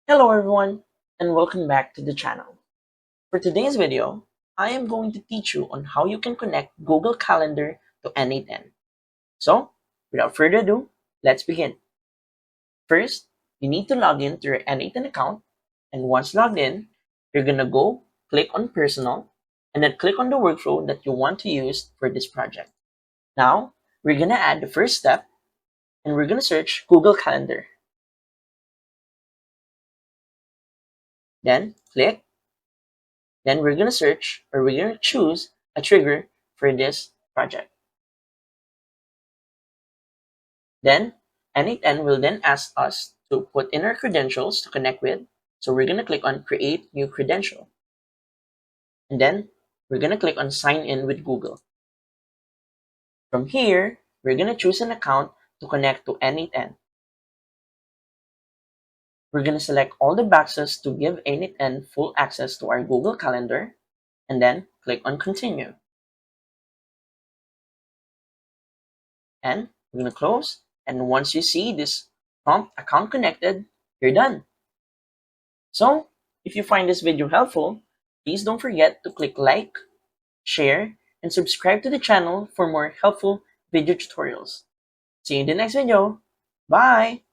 Hello everyone, and welcome back to the channel. For today's video, I am going to teach you on how you can connect Google Calendar to N8N. So, without further ado, let's begin. First, you need to log in to your N8N account, and once logged in, you're gonna go click on Personal, and then click on the workflow that you want to use for this project. Now, we're gonna add the first step, and we're gonna search Google Calendar. Then, click. Then we're going to search, or we're going to choose a trigger for this project. Then N8N will then ask us to put in our credentials to connect with. So we're going to click on Create New Credential. And then we're going to click on Sign In with Google. From here, we're going to choose an account to connect to N8N. We're going to select all the boxes to give N8N full access to our Google Calendar, and then click on Continue. And we're going to close. And once you see this prompt account connected, you're done. So, if you find this video helpful, please don't forget to click like, share, and subscribe to the channel for more helpful video tutorials. See you in the next video. Bye!